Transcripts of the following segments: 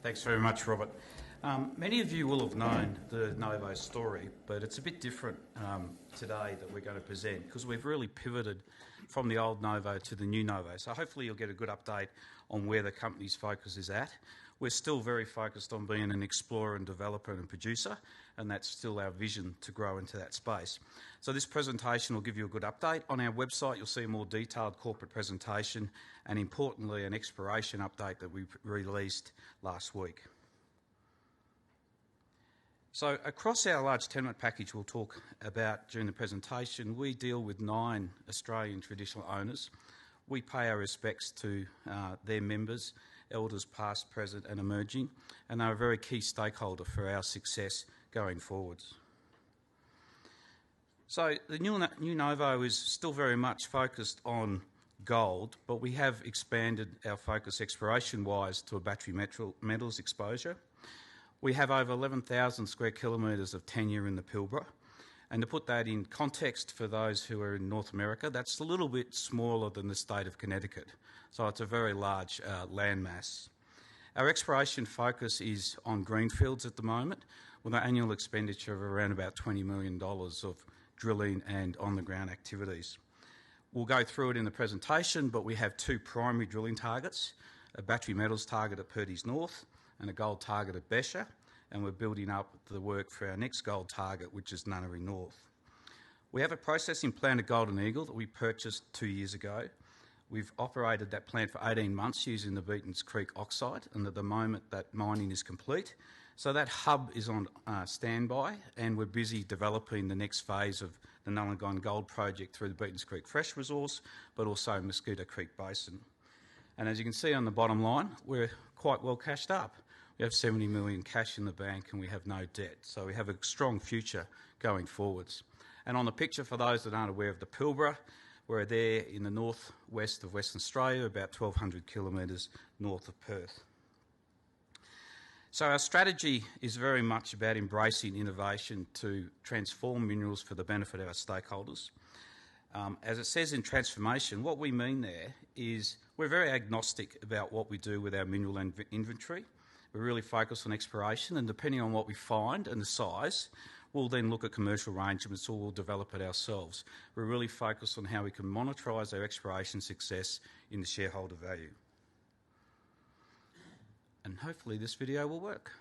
Thanks very much, Robert. Many of you will have known the Novo story, but it's a bit different today that we're going to present because we've really pivoted from the old Novo to the new Novo. So hopefully you'll get a good update on where the company's focus is at. We're still very focused on being an explorer and developer and producer, and that's still our vision to grow into that space. So this presentation will give you a good update. On our website, you'll see a more detailed corporate presentation and, importantly, an exploration update that we released last week. So across our large tenement package we'll talk about during the presentation, we deal with 9 Australian traditional owners. We pay our respects to their members, elders past, present and emerging, and they're a very key stakeholder for our success going forwards. So the new Novo is still very much focused on gold, but we have expanded our focus exploration-wise to a battery metals exposure. We have over 11,000 square kilometres of tenure in the Pilbara, and to put that in context for those who are in North America, that's a little bit smaller than the state of Connecticut, so it's a very large landmass. Our exploration focus is on greenfields at the moment, with an annual expenditure of around about $20 million of drilling and on-the-ground activities. We'll go through it in the presentation, but we have 2 primary drilling targets, a battery metals target at Purdy's North and a gold target at Beaver, and we're building up the work for our next gold target, which is Nunnery North. We have a processing plant at Golden Eagle that we purchased 2 years ago. We've operated that plant for 18 months using the Beaton's Creek oxide, and at the moment that mining is complete. So that hub is on standby, and we're busy developing the next phase of the Nullagine Gold Project through the Beaton's Creek Fresh Resource, but also Mosquito Creek Basin. And as you can see on the bottom line, we're quite well cashed up. We have $70 million cash in the bank and we have no debt, so we have a strong future going forwards. And on the picture, for those that aren't aware of the Pilbara, we're there in the northwest of Western Australia, about 1,200 kilometres north of Perth. So our strategy is very much about embracing innovation to transform minerals for the benefit of our stakeholders. As it says in transformation, what we mean there is we're very agnostic about what we do with our mineral inventory. We're really focused on exploration, and depending on what we find and the size, we'll then look at commercial arrangements or we'll develop it ourselves. We're really focused on how we can monetize our exploration success in the shareholder value. And hopefully this video will work.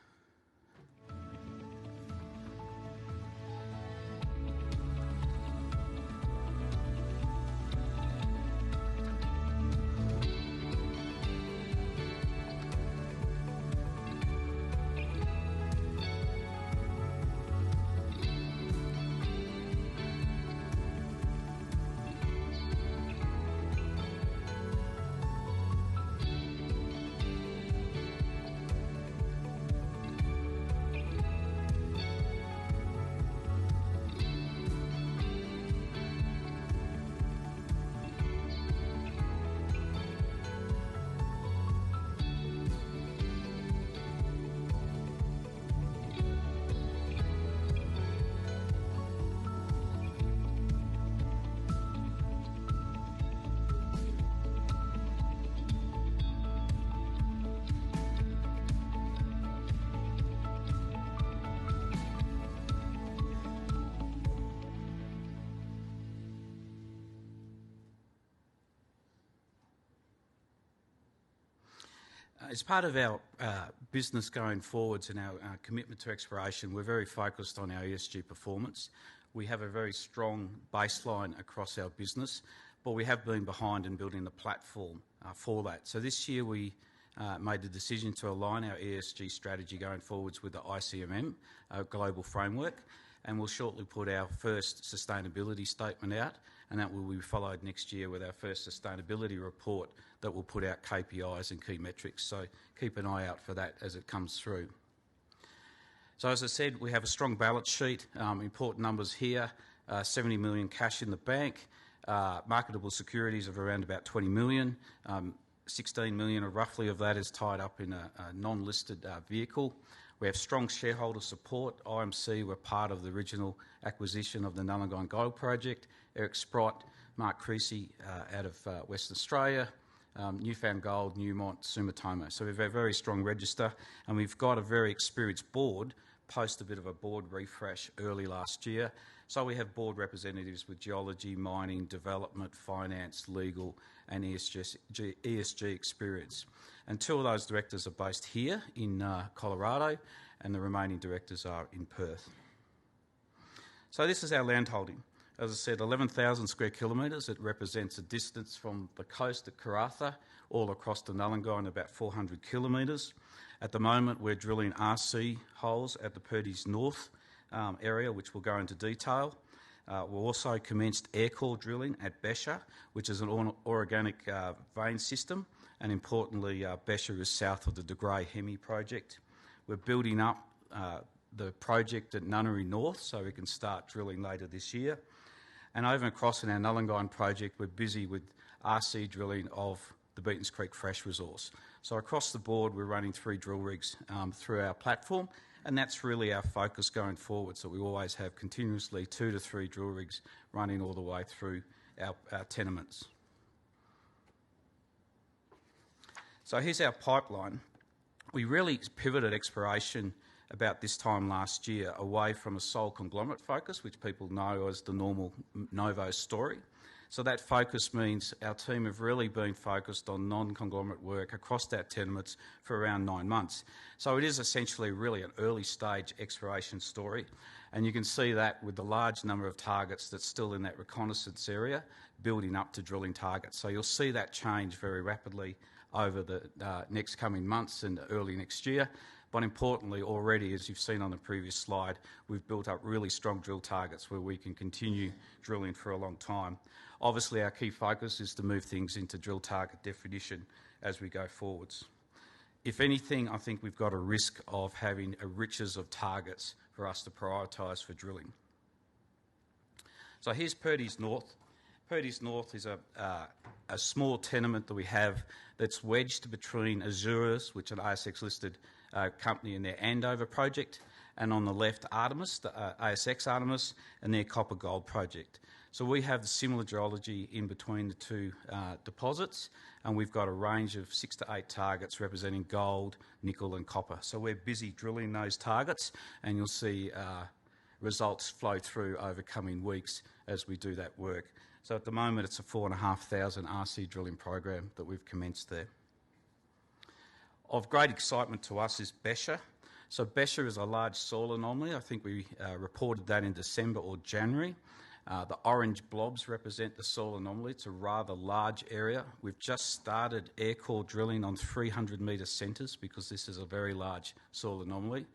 As part of our business going forwards and our commitment to exploration, we're very focused on our ESG performance. We have a very strong baseline across our business, but we have been behind in building the platform for that. So this year we made the decision to align our ESG strategy going forwards with the ICMM global framework, and we'll shortly put our first sustainability statement out, and that will be followed next year with our first sustainability report that will put out KPIs and key metrics. So keep an eye out for that as it comes through. So as I said, we have a strong balance sheet, important numbers here, 70 million cash in the bank, marketable securities of around about 20 million, 16 million or roughly of that is tied up in a non-listed vehicle. We have strong shareholder support. IMC were part of the original acquisition of the Nullagine Gold Project. Eric Sprott, Mark Creasy out of Western Australia, Newfound Gold, Newmont, Sumitomo. So we have a very strong register, and we've got a very experienced board post a bit of a board refresh early last year. So we have board representatives with geology, mining, development, finance, legal and ESG experience. And 2 of those directors are based here in Colorado, and the remaining directors are in Perth. So this is our land holding. As I said, 11,000 square kilometres. It represents a distance from the coast at Karratha all across to Nullagine, about 400 kilometres. At the moment, we're drilling RC holes at the Purdy's North area, which we'll go into detail. We've also commenced air core drilling at Beaver, which is an organic vein system, and importantly, Beaver is south of the De Grey Hemi project. We're building up the project at Nunnery North, so we can start drilling later this year. And over across in our Nullagine project, we're busy with RC drilling of the Beatons Creek fresh resource. So across the board, we're running 3 drill rigs through our platform, and that's really our focus going forward. So we always have continuously 2 to 3 drill rigs running all the way through our tenements. So here's our pipeline. We really pivoted exploration about this time last year away from a sole conglomerate focus, which people know as the normal Novo story. So that focus means our team have really been focused on non-conglomerate work across our tenements for around 9 months. So it is essentially really an early stage exploration story, and you can see that with the large number of targets that's still in that reconnaissance area building up to drilling targets. So you'll see that change very rapidly over the next coming months and early next year. But importantly, already, as you've seen on the previous slide, we've built up really strong drill targets where we can continue drilling for a long time. Obviously, our key focus is to move things into drill target definition as we go forwards. If anything, I think we've got a risk of having a riches of targets for us to prioritise for drilling. So here's Purdy's North. Purdy's North is a small tenement that we have that's wedged between Azuras, which is an ASX-listed company in their Andover project, and on the left Artemis, the ASX Artemis, and their copper gold project. So we have the similar geology in between the 2 deposits, and we've got a range of 6 to 8 targets representing gold, nickel and copper. So we're busy drilling those targets, and you'll see results flow through over coming weeks as we do that work. So at the moment it's a 4,500 RC drilling program that we've commenced there. Of great excitement to us is Beaver. So Beaver is a large soil anomaly. I think we reported that in December or January. The orange blobs represent the soil anomaly. It's a rather large area. We've just started air core drilling on 300 metre centres because this is a very large soil anomaly.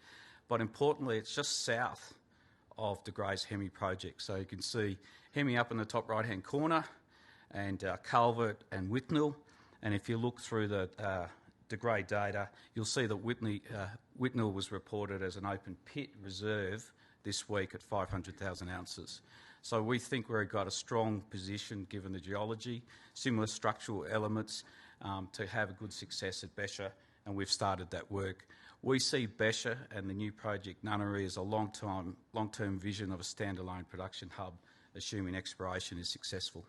But importantly, it's just south of De Grey's Hemi project. So you can see Hemi up in the top right-hand corner, and Culvert and Whitnall. And if you look through the De Grey data, you'll see that Whitnall was reported as an open pit reserve this week at 500,000 ounces. So we think we've got a strong position given the geology, similar structural elements to have a good success at Beaver, and we've started that work. We see Beaver and the new project Nunnery as a long-term vision of a standalone production hub, assuming exploration is successful.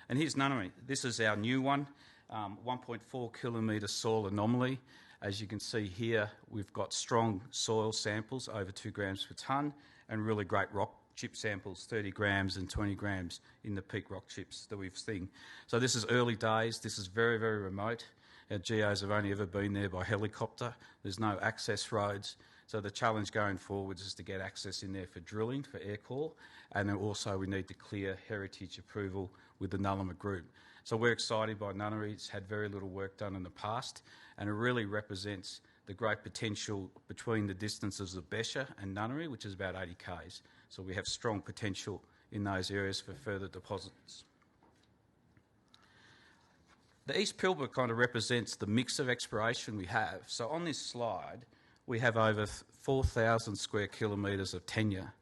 And here's Nunnery. This is our new one. 1.4 kilometre soil anomaly. As you can see here, we've got strong soil samples, over 2 grams per tonne, and really great rock chip samples, 30 grams and 20 grams in the peak rock chips that we've seen. So this is early days. This is very, very remote. Our GOs have only ever been there by helicopter. There's no access roads. So the challenge going forwards is to get access in there for drilling, for air core, and then also we need to clear heritage approval with the Nullama group. So we're excited by Nunnery. It's had very little work done in the past, and it really represents the great potential between the distances of Beaver and Nunnery, which is about 80 k's. So we have strong potential in those areas for further deposits. The East Pilbara kind of represents the mix of exploration we have. So on this slide, we have over 4,000 square kilometres of tenure,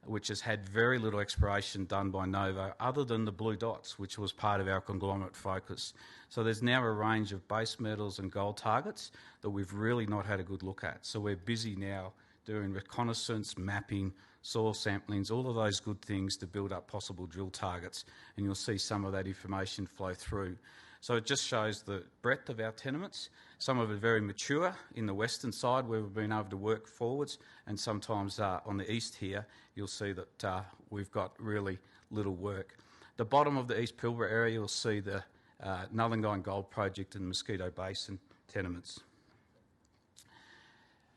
which has had very little exploration done by Novo other than the blue dots, which was part of our conglomerate focus. So there's now a range of base metals and gold targets that we've really not had a good look at. So we're busy now doing reconnaissance, mapping, soil samplings, all of those good things to build up possible drill targets, and you'll see some of that information flow through. So it just shows the breadth of our tenements. Some of it very mature in the western side where we've been able to work forwards, and sometimes on the east here you'll see that we've got really little work. The bottom of the East Pilbara area you'll see the Nullagine Gold Project and Mosquito Basin tenements.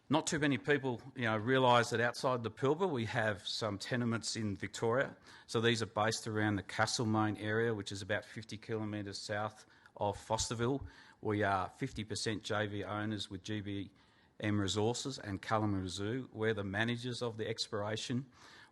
Not too many people realise that outside the Pilbara we have some tenements in Victoria. So these are based around the Castlemaine area, which is about 50 kilometres south of Fosterville. We are 50% JV owners with GBM Resources and Kalamazoo. We're the managers of the exploration.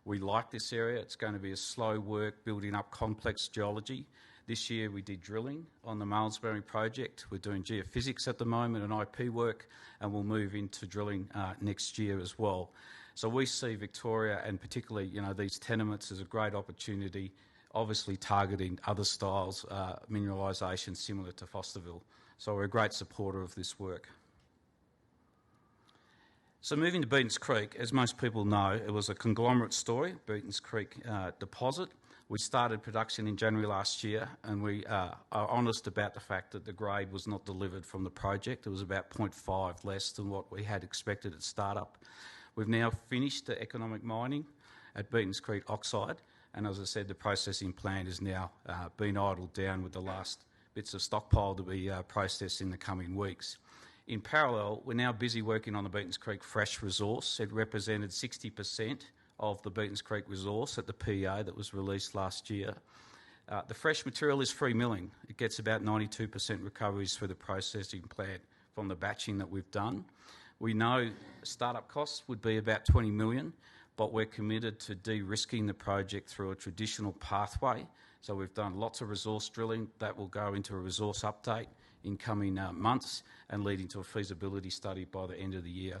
We like this area. It's going to be a slow work building up complex geology. This year we did drilling on the Malmesbury project. We're doing geophysics at the moment and IP work, and we'll move into drilling next year as well. So we see Victoria and particularly these tenements as a great opportunity, obviously targeting other styles, mineralisation similar to Fosterville. So we're a great supporter of this work. So moving to Beaton's Creek, as most people know, it was a conglomerate story, Beaton's Creek deposit. We started production in January last year, and we are honest about the fact that the grade was not delivered from the project. It was about 0.5 less than what we had expected at startup. We've now finished the economic mining at Beaton's Creek oxide, and as I said, the processing plant is now been idled down with the last bits of stockpile to be processed in the coming weeks. In parallel, we're now busy working on the Beaton's Creek fresh resource. It represented 60% of the Beaton's Creek resource at the PEA that was released last year. The fresh material is free milling. It gets about 92% recoveries through the processing plant from the batching that we've done. We know startup costs would be about 20 million, but we're committed to de-risking the project through a traditional pathway. So we've done lots of resource drilling that will go into a resource update in coming months and leading to a feasibility study by the end of the year.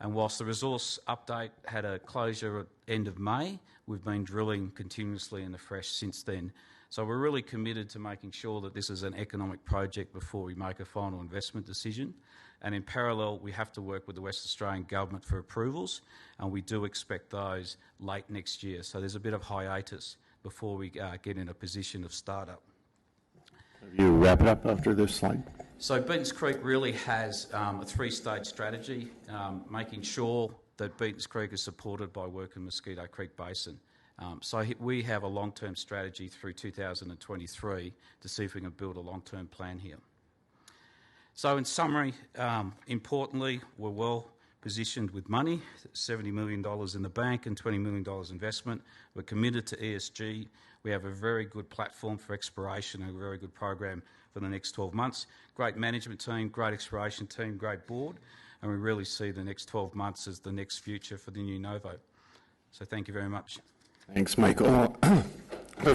And whilst the resource update had a closure at end of May, we've been drilling continuously in the fresh since then. So we're really committed to making sure that this is an economic project before we make a final investment decision. And in parallel, we have to work with the West Australian Government for approvals, and we do expect those late next year. So there's a bit of hiatus before we get in a position of startup. You wrap it up after this slide. So Beaton's Creek really has a three-stage strategy, making sure that Beaton's Creek is supported by work in Mosquito Creek Basin. So we have a long-term strategy through 2023 to see if we can build a long-term plan here. So in summary, importantly, we're well positioned with money, $70 million in the bank and $20 million investment. We're committed to ESG. We have a very good platform for exploration and a very good program for the next 12 months. Great management team, great exploration team, great board, and we really see the next 12 months as the next future for the new Novo. So thank you very much. Thanks, Michael.